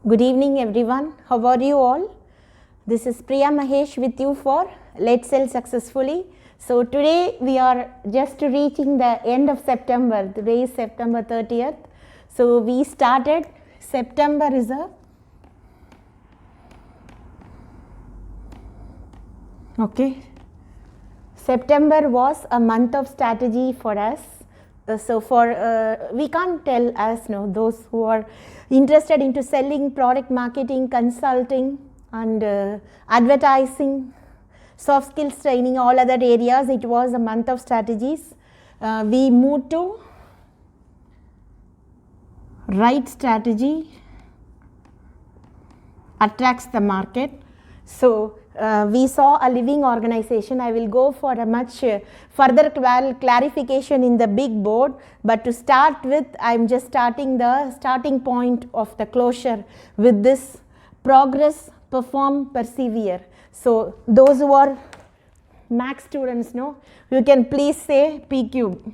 Good evening everyone. How are you all? This is Priya Mahesh with you for Let's Sell Successfully. So today we are just reaching the end of September. Today is September 30th. So we started September is a September was a month of strategy for us. So we can't tell us those who are interested into selling, product marketing, consulting and advertising, soft skills training, all other areas. It was a month of strategies. We moved to right strategy attracts the market. So we saw a living organization. I will go for a much further clarification in the big board, but to start with, I am just starting the starting point of the closure with this progress, perform, persevere. So those who are max students, you can please say P cube.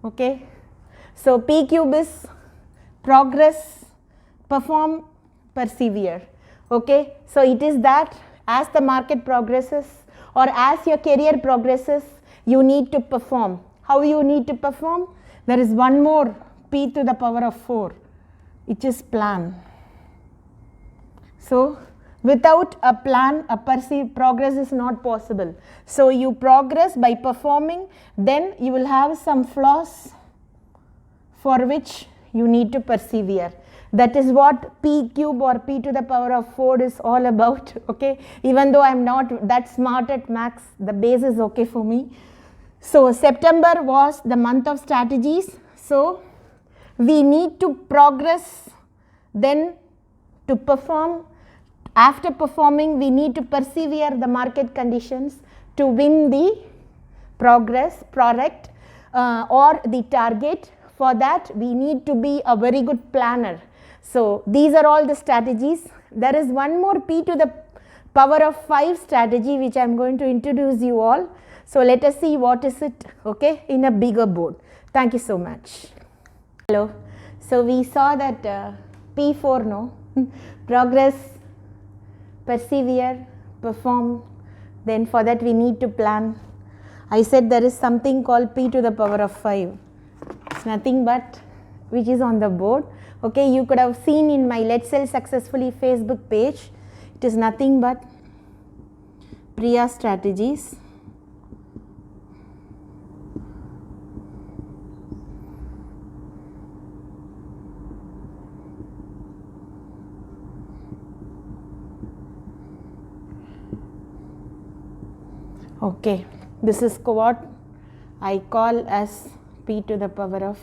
Okay, so P cube is progress, perform, persevere. Okay, so it is that as the market progresses or as your career progresses, you need to perform. How you need to perform? There is one more P to the power of 4, which is plan. So without a plan, a perceived progress is not possible. So you progress by performing, then you will have some flaws for which you need to persevere. That is what P cube or P to the power of 4 is all about. Okay, even though I am not that smart at maths, the base is okay for me. So September was the month of strategies. So we need to progress, then to perform. After performing, we need to persevere the market conditions to win the progress product or the target. For that, we need to be a very good planner. So these are all the strategies. There is one more P to the power of 5 strategy which I am going to introduce you all. So let us see what is it, okay, in a bigger board. Thank you so much. Hello. So we saw that P4, progress, persevere, perform. Then for that we need to plan. I said there is something called P to the power of 5. It's nothing but which is on the board. Okay, you could have seen in my Let's Sell Successfully Facebook page. It is nothing but Priya strategies. Okay, this is what I call as P to the power of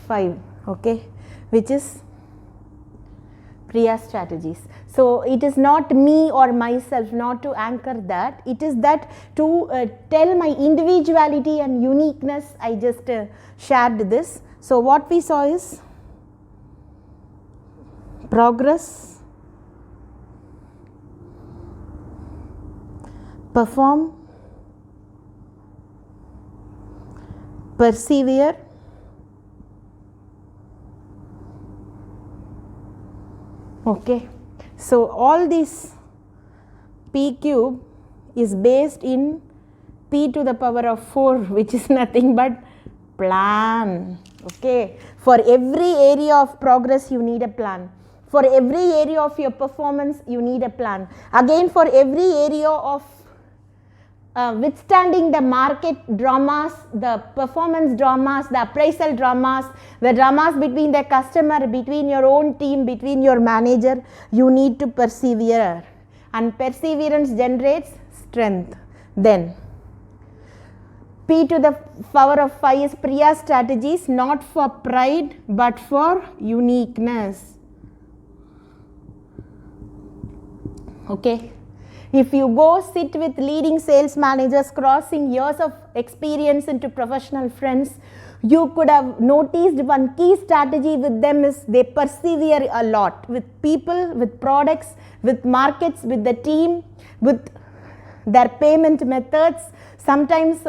5. Okay, which is Priya strategies. So it is not me or myself, not to anchor that. It is that to tell my individuality and uniqueness. I just shared this. So what we saw is progress, perform, persevere, okay. So all this P cube is based in P to the power of 4, which is nothing but plan. Okay, for every area of progress you need a plan. For every area of your performance you need a plan. Again, for every area of withstanding the market dramas, the performance dramas, the appraisal dramas, the dramas between the customer, between your own team, between your manager, you need to persevere. And perseverance generates strength. Then P to the power of 5 is Priya strategies, not for pride but for uniqueness. Okay. If you go sit with leading sales managers crossing years of experience into professional friends, you could have noticed one key strategy with them is they persevere a lot with people, with products, with markets, with the team, with their payment methods. Sometimes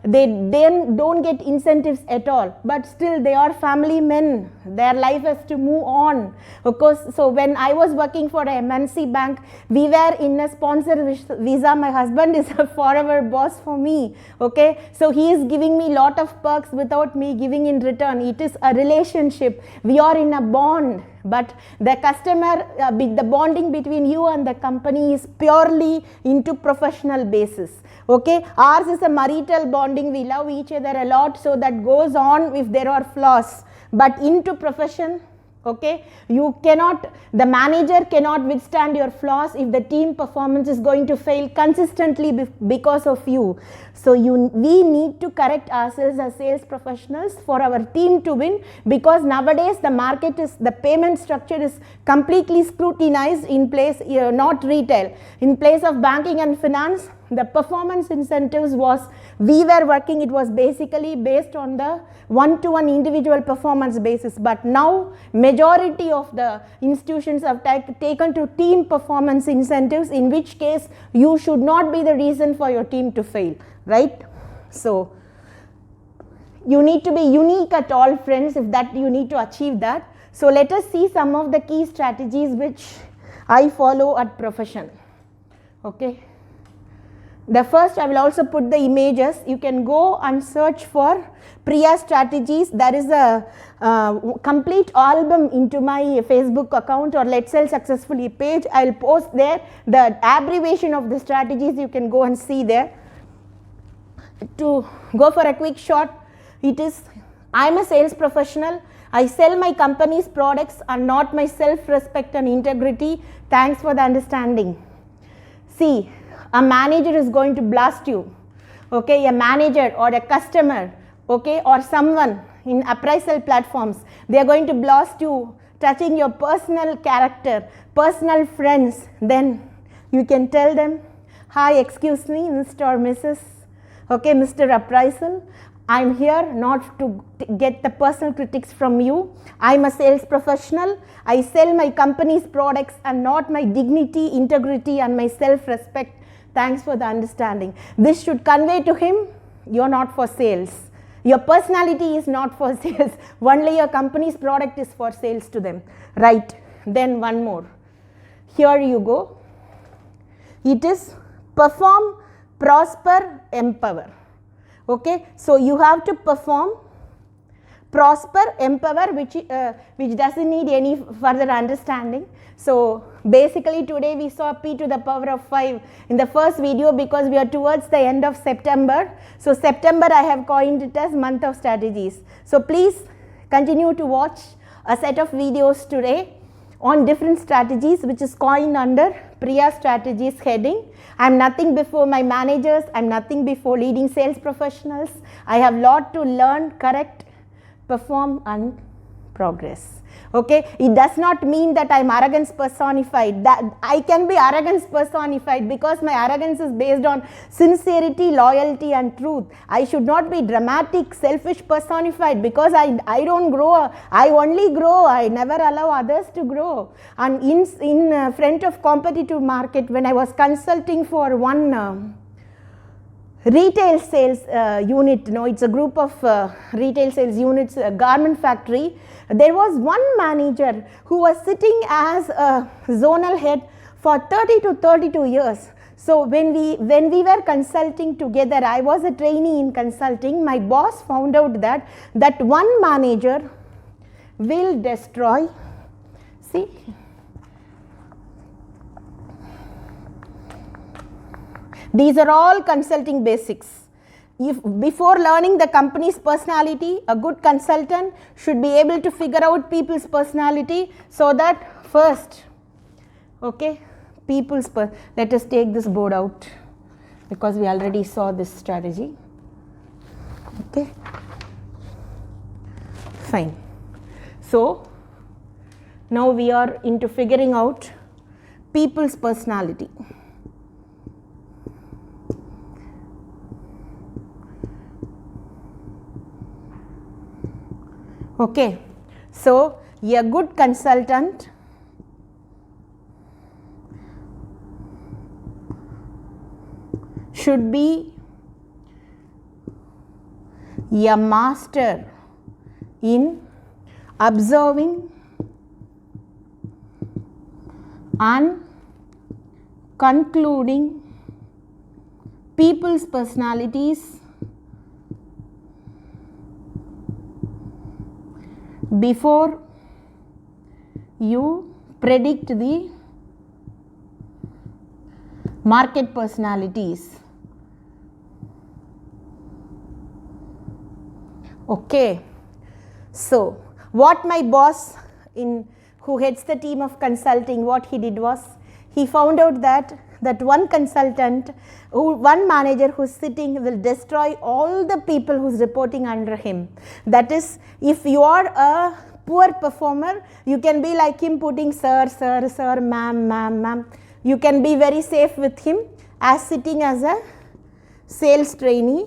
they don't get incentives at all, but still they are family men. Their life has to move on. Of course, so when I was working for a MNC bank, we were in a sponsor visa. My husband is a forever boss for me. Okay, so he is giving me lot of perks without me giving in return. It is a relationship. We are in a bond. But the customer, the bonding between you and the company is purely into professional basis. Okay, ours is a marital bonding. We love each other a lot, so that goes on if there are flaws. But into profession, okay, you cannot, the manager cannot withstand your flaws if the team performance is going to fail consistently because of you. So we need to correct ourselves as sales professionals for our team to win, because nowadays the market is, the payment structure is completely scrutinized in place, not retail. In place of banking and finance, the performance incentives was, we were working, it was basically based on the one-to-one individual performance basis. But now majority of the institutions have taken to team performance incentives, in which case you should not be the reason for your team to fail, right? So you need to be unique at all, friends, if that you need to achieve that. So let us see some of the key strategies which I follow at Profession. Okay. The first, I will also put the images. You can go and search for Priya strategies. There is a complete album into my Facebook account or Let's Sell Successfully page. I will post there the abbreviation of the strategies. You can go and see there. To go for a quick shot, it is, I am a sales professional. I sell my company's products and not my self-respect and integrity. Thanks for the understanding. See, a manager is going to blast you, okay, a manager or a customer, okay, or someone in appraisal platforms, they are going to blast you, touching your personal character, personal friends. Then you can tell them, hi, excuse me, Mr. or Mrs., okay, Mr. Appraisal, I'm here not to get the personal critics from you. I'm a sales professional. I sell my company's products and not my dignity, integrity and my self-respect. Thanks for the understanding. This should convey to him, you're not for sales. Your personality is not for sales. Only your company's product is for sales to them. Right. Then one more. Here you go. It is perform, prosper, empower. Okay. So you have to perform, prosper, empower, which doesn't need any further understanding. So basically today we saw P to the power of 5 in the first video, because we are towards the end of September. So September I have coined it as month of strategies. So please continue to watch a set of videos today on different strategies, which is coined under Priya strategies heading. I am nothing before my managers. I am nothing before leading sales professionals. I have lot to learn, correct, perform and progress. Okay, it does not mean that I am arrogance personified. That I can be arrogance personified because my arrogance is based on sincerity, loyalty and truth. I should not be dramatic, selfish personified because I don't grow. I only grow. I never allow others to grow. And in front of competitive market, when I was consulting for one retail sales unit, it's a group of retail sales units, a garment factory. There was one manager who was sitting as a zonal head for 30 to 32 years. So when we were consulting together, I was a trainee in consulting. My boss found out that one manager will destroy. See. These are all consulting basics. If before learning the company's personality, a good consultant should be able to figure out people's personality, so that first, okay, let us take this board out because we already saw this strategy. Okay, fine. So now we are into figuring out people's personality. Okay, so a good consultant should be a master in observing and concluding people's personalities before you predict the market personalities. Okay, so what my boss who heads the team of consulting, what he did was, he found out that one consultant, one manager who's sitting will destroy all the people who's reporting under him. That is, if you are a poor performer, you can be like him, putting sir, sir, sir, ma'am, ma'am, ma'am. You can be very safe with him as sitting as a sales trainee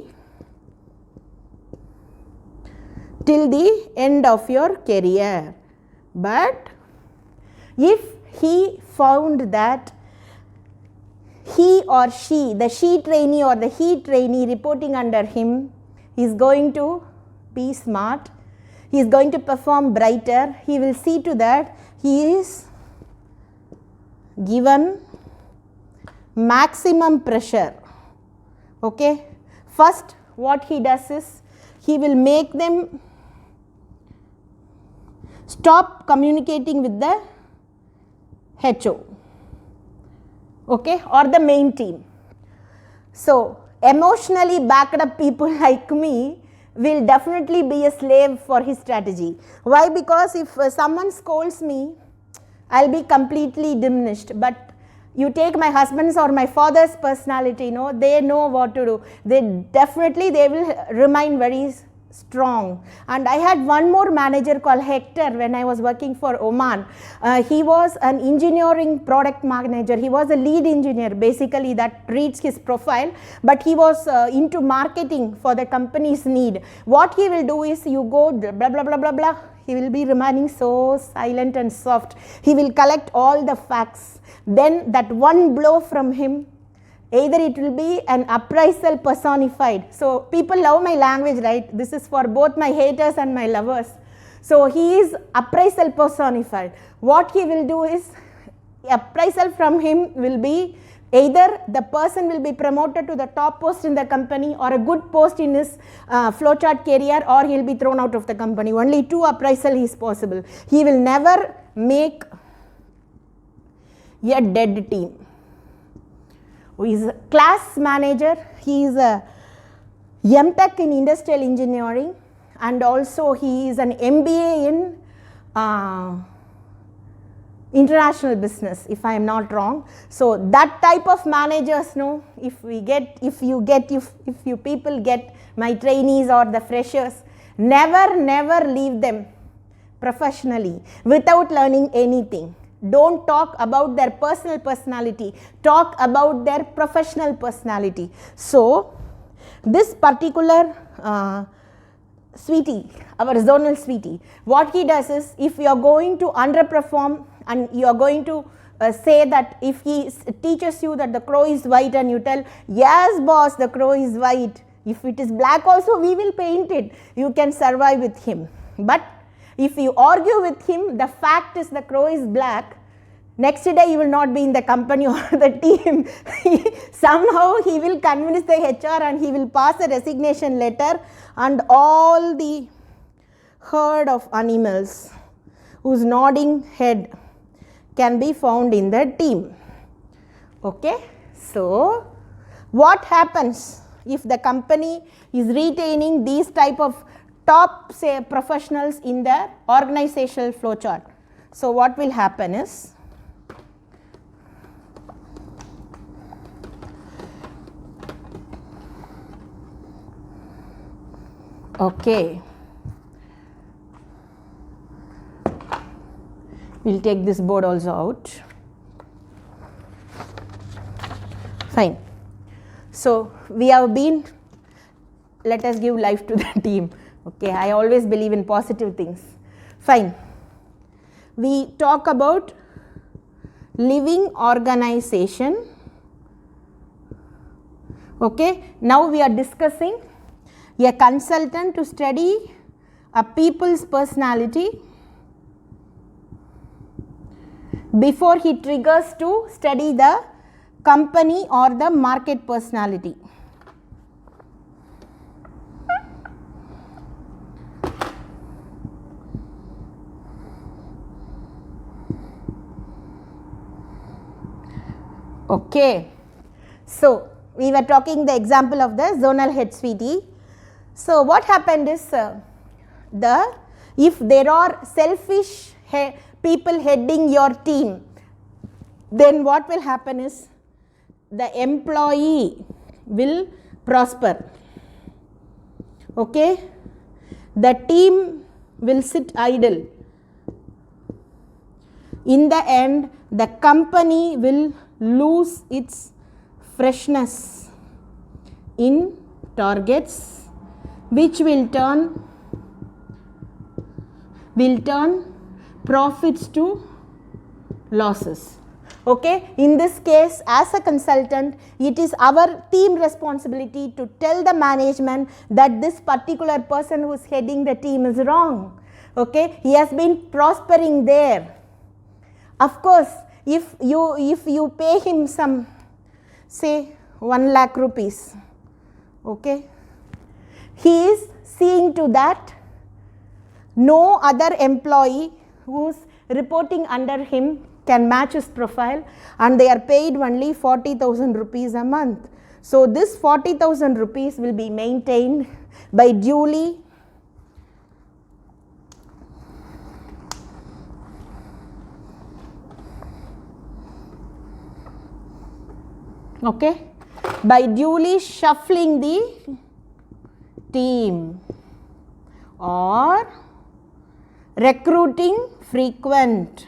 till the end of your career. But if he found that he or she, the she trainee or the he trainee reporting under him, is going to be smart, he is going to perform brighter, he will see to that he is given maximum pressure. Okay, first what he does is, he will make them stop communicating with the HO, okay, or the main team. So emotionally backed up people like me will definitely be a slave for his strategy. Why? Because if someone scolds me, I'll be completely diminished. But you take my husband's or my father's personality, they know what to do. They will remain very strong. And I had one more manager called Hector when I was working for Oman. He was an engineering product manager. He was a lead engineer, basically, that reads his profile, but he was into marketing for the company's need. What he will do is, you go blah blah blah blah blah, he will be remaining so silent and soft. He will collect all the facts. Then that one blow from him, either it will be an appraisal personified. So people love my language, right? This is for both my haters and my lovers. So he is appraisal personified. What he will do is, appraisal from him will be either the person will be promoted to the top post in the company or a good post in his flowchart career, or he will be thrown out of the company. Only two appraisal is possible. He will never make a dead team. He is a class manager, he is a MTech in industrial engineering, and also he is an MBA in international business, if I am not wrong. So that type of managers, if you people get my trainees or the freshers, never leave them professionally without learning anything. Don't talk about their personal personality, talk about their professional personality. So this particular sweetie, our zonal sweetie, what he does is, if you are going to underperform and you are going to say that, if he teaches you that the crow is white and you tell, yes boss, the crow is white, if it is black also we will paint it, you can survive with him. But if you argue with him, the fact is the crow is black, next day you will not be in the company or the team. Somehow he will convince the HR and he will pass a resignation letter, and all the herd of animals whose nodding head can be found in the team. Okay, so what happens if the company is retaining these type of top, say, professionals in their organizational flowchart? So what will happen is, okay, we'll take this board also out. Fine. So we have been, let us give life to the team. Okay, I always believe in positive things. Fine. We talk about living organization. Okay, now we are discussing a consultant to study a people's personality before he triggers to study the company or the market personality. Okay, so we were talking the example of the zonal head sweetie. So what happened is if there are selfish people heading your team, then what will happen is the employee will prosper. Okay, the team will sit idle. In the end, the company will lose its freshness in targets, which will turn profits to losses. Okay, in this case, as a consultant, it is our team responsibility to tell the management that this particular person who is heading the team is wrong. Okay, he has been prospering there. Of course, if you pay him some, say 1 lakh rupees, okay, he is seeing to that no other employee who is reporting under him can match his profile, and they are paid only 40,000 rupees a month. So this 40,000 rupees will be maintained by duly shuffling the team or recruiting frequent.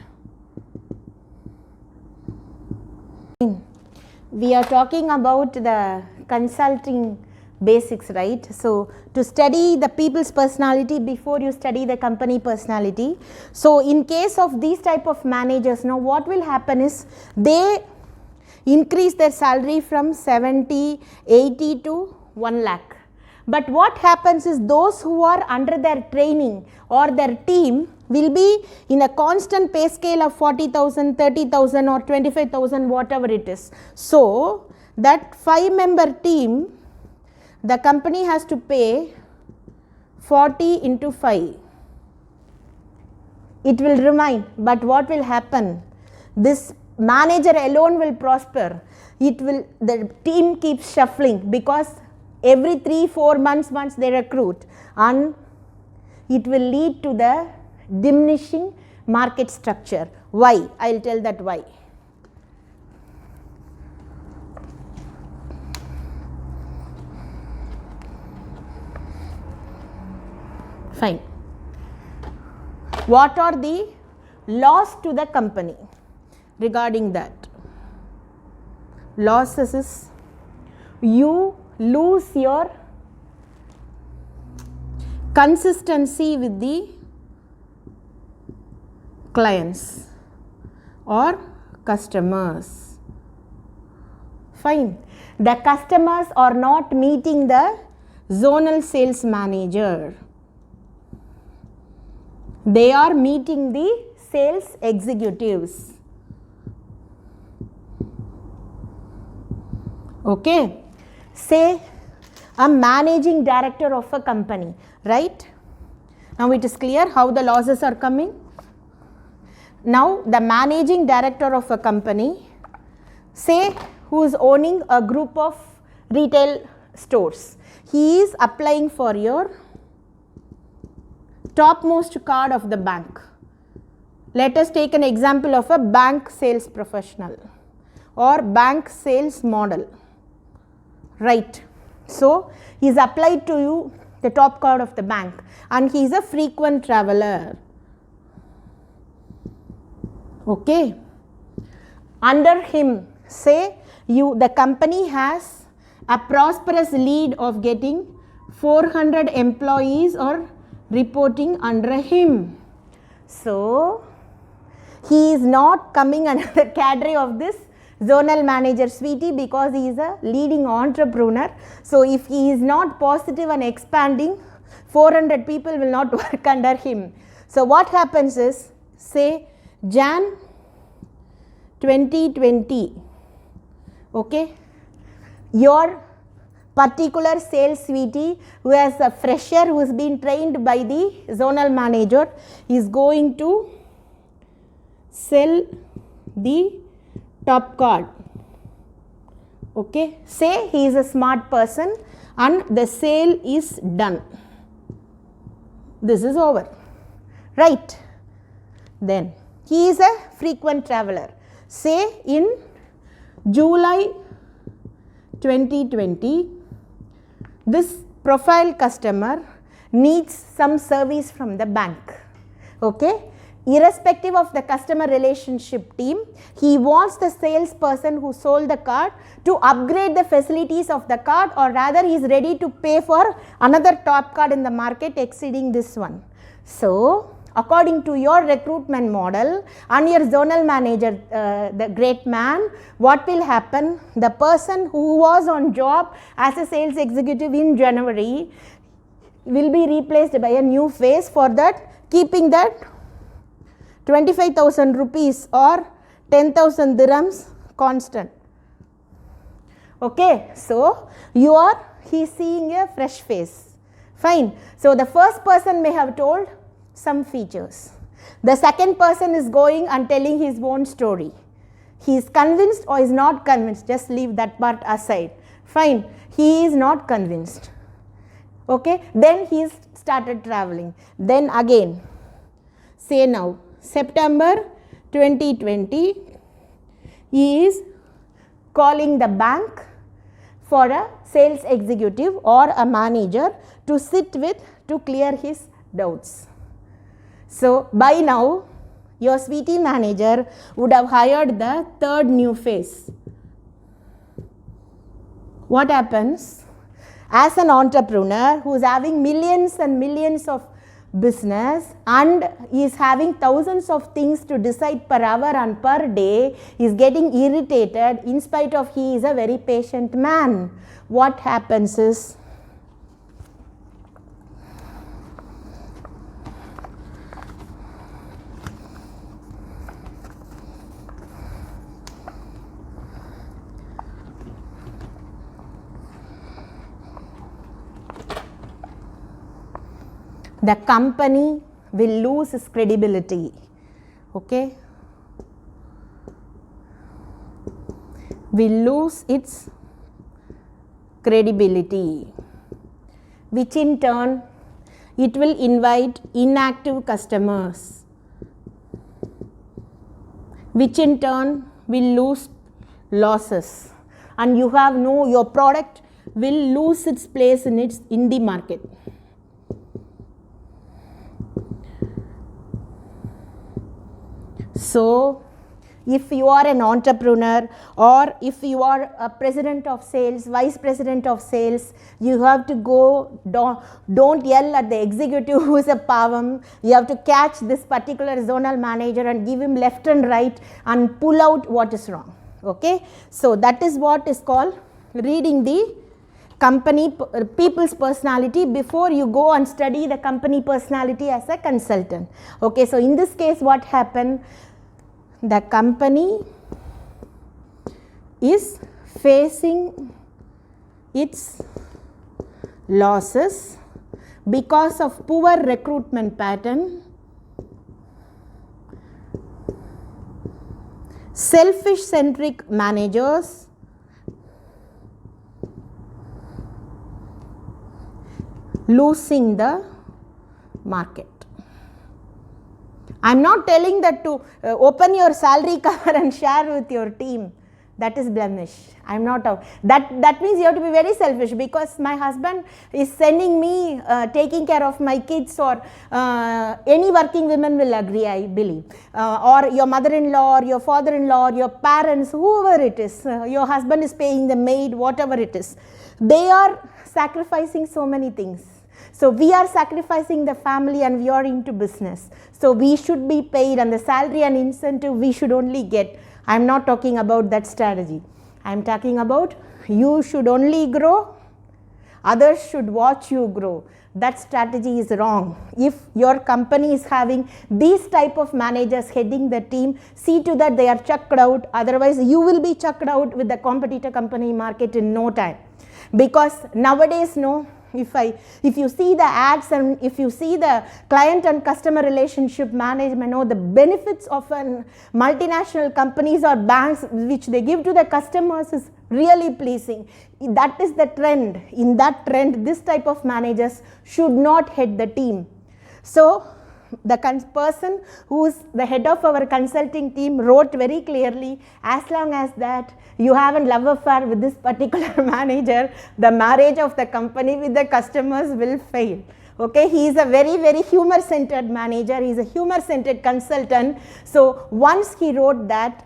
We are talking about the consulting basics, right? So to study the people's personality before you study the company personality. So in case of these type of managers, now what will happen is they increase their salary from 70, 80 to 1 lakh. But what happens is those who are under their training or their team will be in a constant pay scale of 40,000, 30,000 or 25,000, whatever it is. So that 5-member team, the company has to pay 40 into 5. It will remain, but what will happen? This manager alone will prosper. The team keeps shuffling because every 3-4 months once they recruit, and it will lead to the diminishing market structure. Why? I will tell that why. Fine. What are the loss to the company regarding that? Losses is you lose your consistency with the clients or customers. Fine. The customers are not meeting the zonal sales manager. They are meeting the sales executives. Okay. Say a managing director of a company, right? Now it is clear how the losses are coming. Now the managing director of a company, say who is owning a group of retail stores, he is applying for your topmost card of the bank. Let us take an example of a bank sales professional or bank sales model, right? So he is applied to you the top card of the bank, and he is a frequent traveler. Okay. Under him, say the company has a prosperous lead of getting 400 employees or reporting under him. So he is not coming under the cadre of this zonal manager Sweetie because he is a leading entrepreneur. So if he is not positive and expanding, 400 people will not work under him. So what happens is, say Jan 2020, okay, your particular sales Sweetie who has a fresher who has been trained by the zonal manager is going to sell the top card. Okay, say he is a smart person and the sale is done. This is over, right? Then he is a frequent traveler. Say in July 2020, this profile customer needs some service from the bank. Okay, irrespective of the customer relationship team, he wants the salesperson who sold the card to upgrade the facilities of the card, or rather he is ready to pay for another top card in the market exceeding this one. So according to your recruitment model and your zonal manager, the great man, what will happen? The person who was on job as a sales executive in January will be replaced by a new face, for that keeping that 25,000 rupees or 10,000 dirhams constant. Okay, so he is seeing a fresh face. Fine. So the first person may have told some features. The second person is going and telling his own story. He is convinced or is not convinced, just leave that part aside. Fine, he is not convinced. Okay, then he started traveling. Then again, say now September 2020, he is calling the bank for a sales executive or a manager to sit with to clear his doubts. So by now your Sweetie manager would have hired the third new face. What happens? As an entrepreneur who is having millions and millions of business and is having thousands of things to decide per hour and per day, is getting irritated in spite of he is a very patient man. What happens is, the company will lose its credibility. Okay, will lose its credibility, which in turn it will invite inactive customers, which in turn will lose losses, and you have your product will lose its place in the market. So if you are an entrepreneur or if you are a president of sales, vice president of sales, you have to go, don't yell at the executive who is a pavam. You have to catch this particular zonal manager and give him left and right and pull out what is wrong. Okay, so that is what is called reading the company people's personality before you go and study the company personality as a consultant. Okay, so in this case what happened? The company is facing its losses because of poor recruitment pattern, selfish centric managers, losing the market. I am not telling that to open your salary cover and share with your team. That is blemish. I am not that means you have to be very selfish, because my husband is sending me taking care of my kids, or any working women will agree, I believe, or your mother-in-law or your father-in-law or your parents, whoever it is, your husband is paying the maid, whatever it is, they are sacrificing so many things. So we are sacrificing the family and we are into business. So we should be paid, and the salary and incentive we should only get. I am not talking about that strategy. I am talking about you should only grow, others should watch you grow. That strategy is wrong. If your company is having these type of managers heading the team, see to that they are chucked out, otherwise you will be chucked out with the competitor company market in no time. Because nowadays, no, if you see the ads and if you see the client and customer relationship management, no, the benefits of an multinational companies or banks which they give to the customers is really pleasing. That is the trend. In that trend, this type of managers should not head the team. So the person who is the head of our consulting team wrote very clearly, as long as that you have a love affair with this particular manager, the marriage of the company with the customers will fail. Okay, he is a very, very humor-centered manager, he is a humor-centered consultant. So once he wrote that,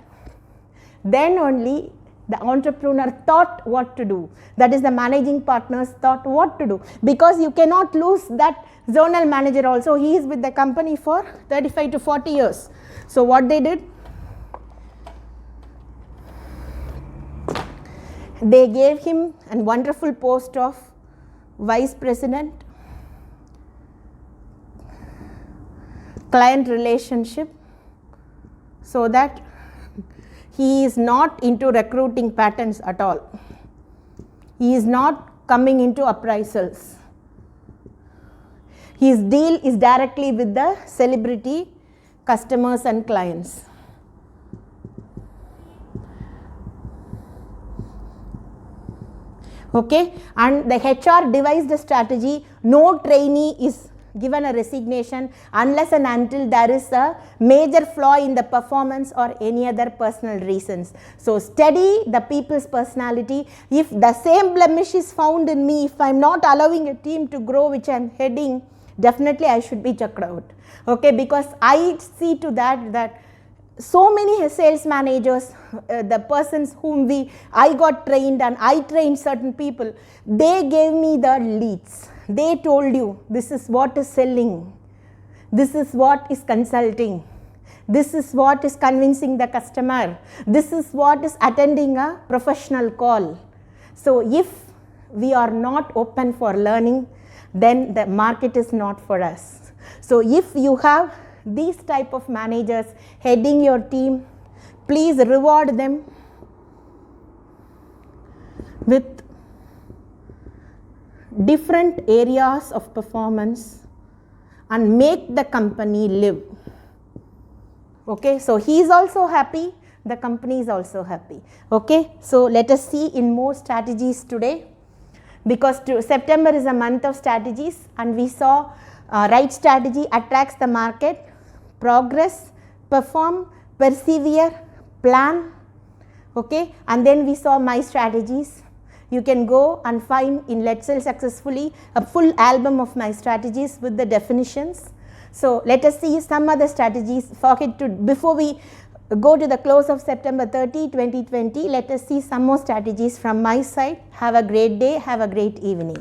then only the entrepreneur thought what to do. That is, the managing partners thought what to do. Because you cannot lose that zonal manager also. He is with the company for 35 to 40 years. So what they did? They gave him a wonderful post of vice president, client relationship, so that he is not into recruiting patterns at all. He is not coming into appraisals. His deal is directly with the celebrity customers and clients. Okay, and the HR devised a strategy, no trainee is given a resignation unless and until there is a major flaw in the performance or any other personal reasons. So study the people's personality. If the same blemish is found in me, if I am not allowing a team to grow which I am heading, definitely I should be chucked out. Okay, because I see to that so many sales managers, the persons whom I got trained and I trained certain people, they gave me the leads. They told you this is what is selling, this is what is consulting, this is what is convincing the customer, this is what is attending a professional call. So if we are not open for learning, then the market is not for us. So if you have these type of managers heading your team, please reward them with different areas of performance and make the company live. Okay, so he is also happy, the company is also happy. Okay, so let us see in more strategies today, because September is a month of strategies, and we saw right strategy attracts the market, progress, perform, persevere, plan. Okay, and then we saw my strategies. You can go and find in Let's Sell Successfully a full album of my strategies with the definitions. So let us see some other strategies before we go to the close of September 30, 2020. Let us see some more strategies from my side. Have a great day. Have a great evening.